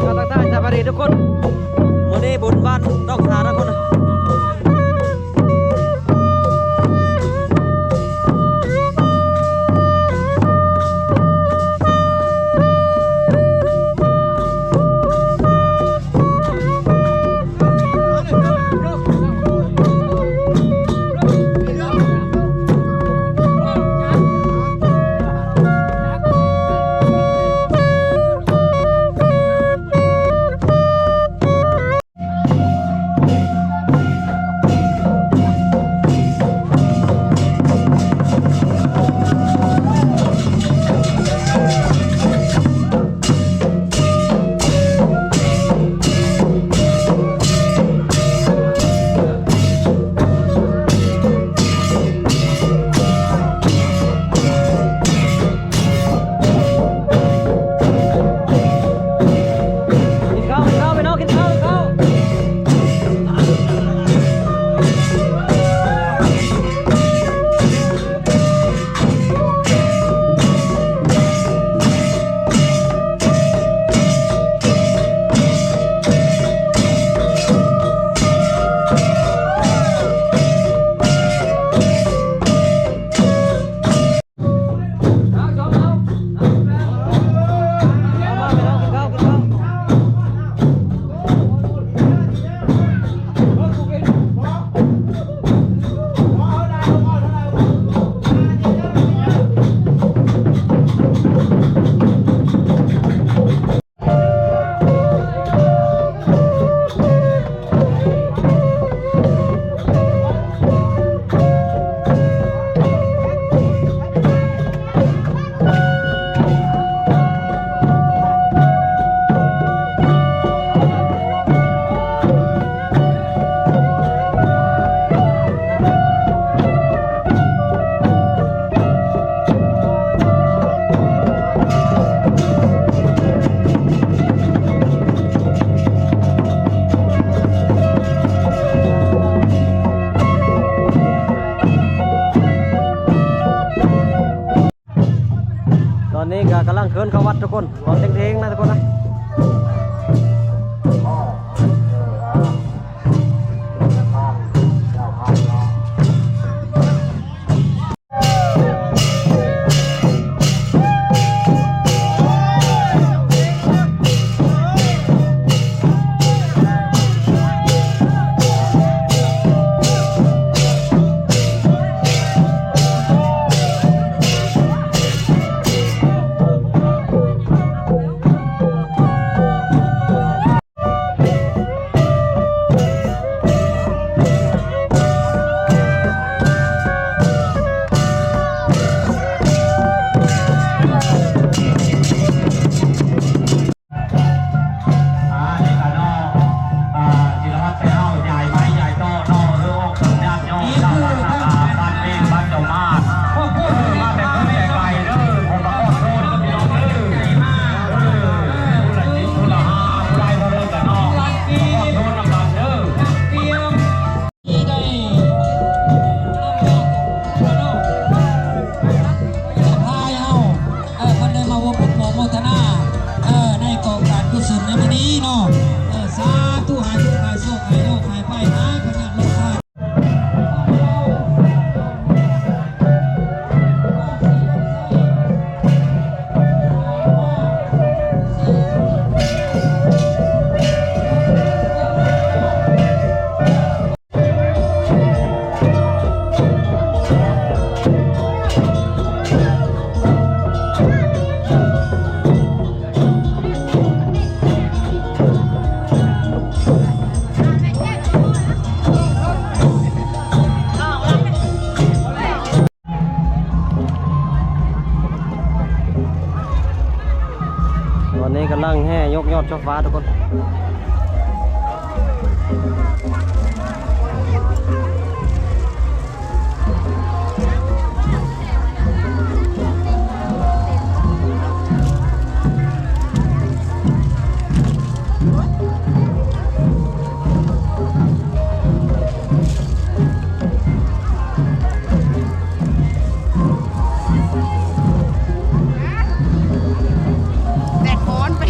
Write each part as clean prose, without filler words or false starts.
ก็ตั้งใจสบายดีทุกคนวันนี้บุญบ้านดอกสาทุกคนตอนนี้ก็กำลังเคลื่อนเข้าวัดทุกคนตอนเท่งๆนะทุกคนนะตอนนี้กำลังแห่ยกยอดช่อฟ้าทุกคนแดดร้อนไป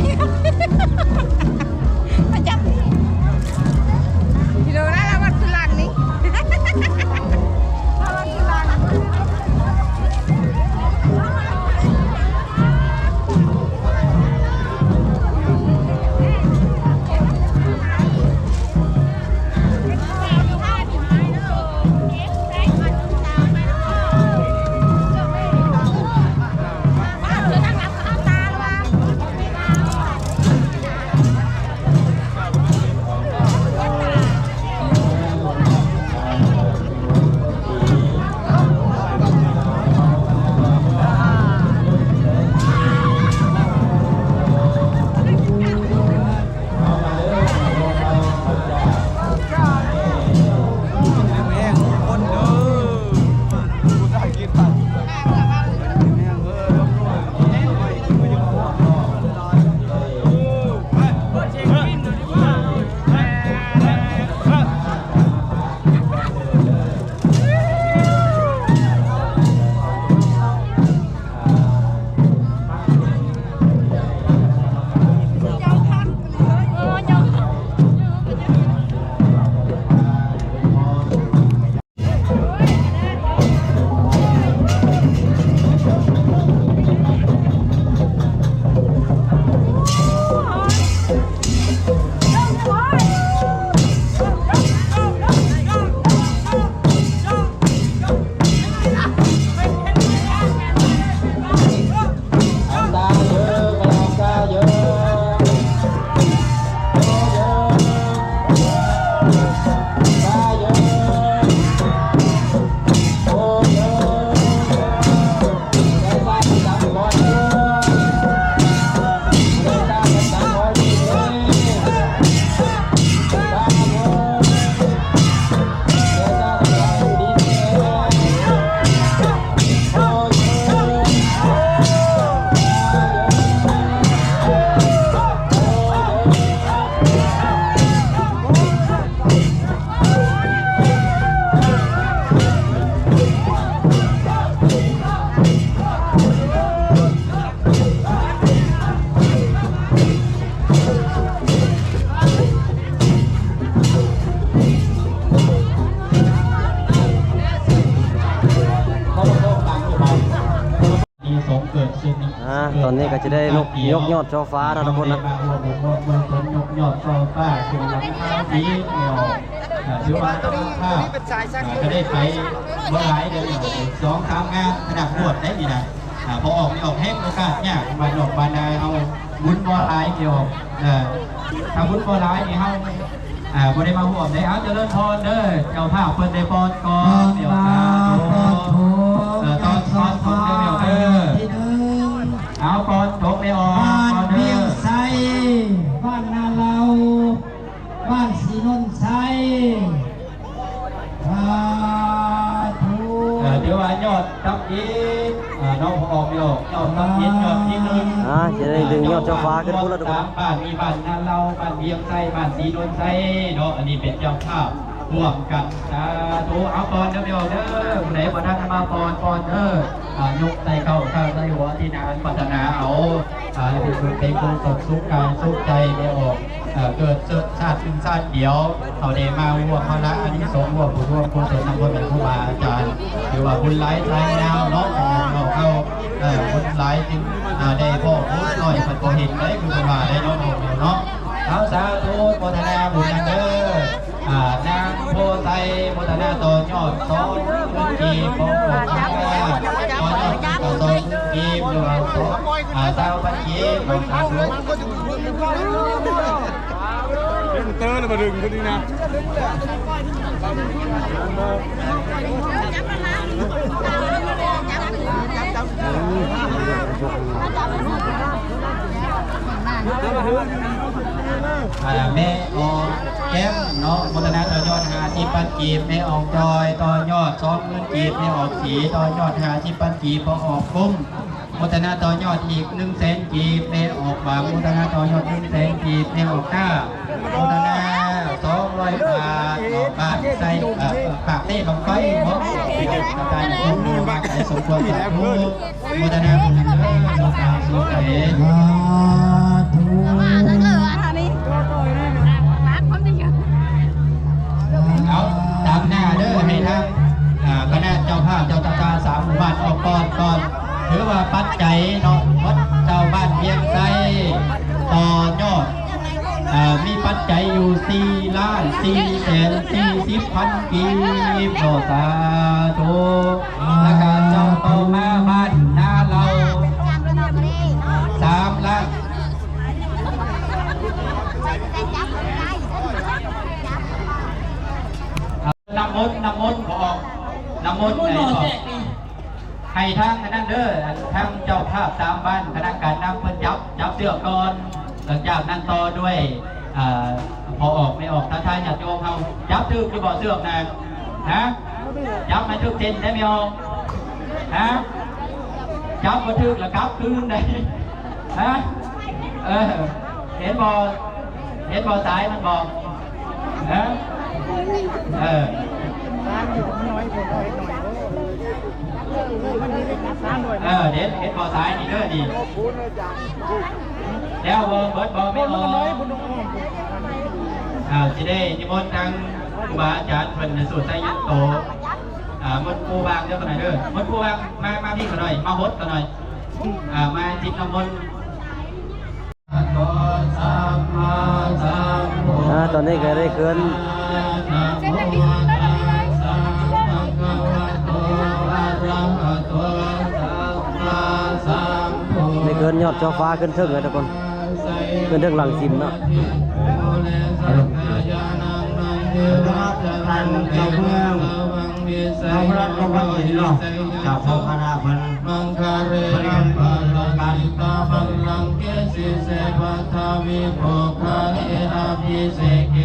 ตอนนี้ก็จะได้นกยกยอดช่อฟ้านะทุกคนนะ ยกยอดช่อฟ้าคือหลังคาสีเดียวถือว่าต้องภาพก็ได้ไปเมื่อไรเดี๋ยว2-3 งานขนาดบวชได้ดีนะพอออกไม่ออกแห้งโอกาสเนี่ยบานออกบานได้เอาบุญบ่อร้ายเดียวถ้าบุญบ่อร้ายนี่เขาบ่ได้มาห่วงได้เอาเจริญพรเด้อเจ้าภาพเพิ่นได้พรก่อนเดี๋ยวนะตอนเดี๋ยวเด้อเอาก่อนทกไม่ออกบ้านเบียงไซบ้านนาเราบ้านสีนนไซเดี๋ยวยอดตับยินน้องออกยอดตับยินยอดที่นึง จะได้ดึงยอดช่อฟ้าขึ้นพูดแล้วทุกคน บ้านมีบ้านนาเราบ้านเบียงไซบ้านสีนนไซเนาะอันนี้เป็นเจ้าภาพร่วมกันถูเอาปอนเดี๋ยวเด้อไหนบ่ทันมาปอนเด้อยกใส่เข้าข้างใส่หัวที่นานพัฒนาเอาที่สุดเป็นคนสดสุขกายสุขใจไม่ออกเกิดชาติเป็นชาติเดียวเขาได้มาร่วมพระอันนี้สงฆ์ร่วมผู้ร่วมผู้เสด็จนำคนเป็นผู้บาอาจารย์หรือว่าบุญหลายใจแนวเนาะเราเข้าบุญหลายจึงได้พ่อโอ้หน่อยมันก็เห็นได้คือเป็นว่าได้เนาะเนาะเอาสาธุโมทนาบุญกันเด้อนางโพไซโมทนาต่อยอดสองกีบของหลวงพ่อต่อยอดต่อสองกีบหรือว่าสาวพันกีบของสาธุ เตอร์เลยมาดึงคนนี้นะ แม่ออกแก้มเนาะโมทนาต่อยอด50,000 กีบแม่ออกจอยต่อยอด20,000 กีบแม่ออกสีต่อยอด50,000 กีบพอออกกุ้งโมทนาต่อยอดอีก100,000 กีบแม่ออกบางโมทนาต่อยอด100,000 กีบแม่ออกหน้าโมทนา200 บาทออกบาทใส่ปากเต้บังไฟเนาะกระจายคุ้มบาทใส่สมควรสาธุโมทนาบุญเด้อสุขสุขเองเอาตามหน้าเด้อให้ทั้งคณะเจ้าภาพเจ้าตาตา3 หมู่บ้านออกก่อนถือว่าปัจจัยเนาะวัดเจ้าบ้านเพียงไซต่อยอดมีปัจจัยอยู่4,440,000 กีบโอสาธุและการเจ้าต่อมาบ้านนาเรา3 ล้านน้ำมนต์บอกน้ำมนต์ไหนบอกให้ทางนั้นเด้อทางเจ้าภาพ3 บ้านคณะการนำเพิ่นจับเสือก่อนหลังจากนั้นต่อด้วยพอออกไม่ออกท้าทายญาติโยมเขาจับทึกที่บ่อเสือกนะจับมาทึกเจนได้ไม่ออกจับมาทึกแล้วกลับคืนได้เห็นบ่อสายมันบอกเด็ดเห็นบ่อสายนี่เด้อดีแล้วเบิร์ดบอไม่ออกจะได้นิมนต์ทางครูบาอาจารย์เพิ่นสูตรไสยันโตมดปูบางเด้อกันหน่อยเด้อมดปูบางมาพี่กันหน่อยมาฮดกันหน่อยมาจิบน้ำมนต์ตอนนี้ก็ได้เกินยอดช่อฟ้าขึ้นเทิงเลยทุกคนขึ้นเทิงหลังซิมเนาะท่านเจ้าเมืองพระรัตนบัณฑิตเนาะจากพระคณะเพิ่นมังคาเรนังปัลลังตาปัลลังเกสิเสปัทาวิโภคาเออาภิเสเก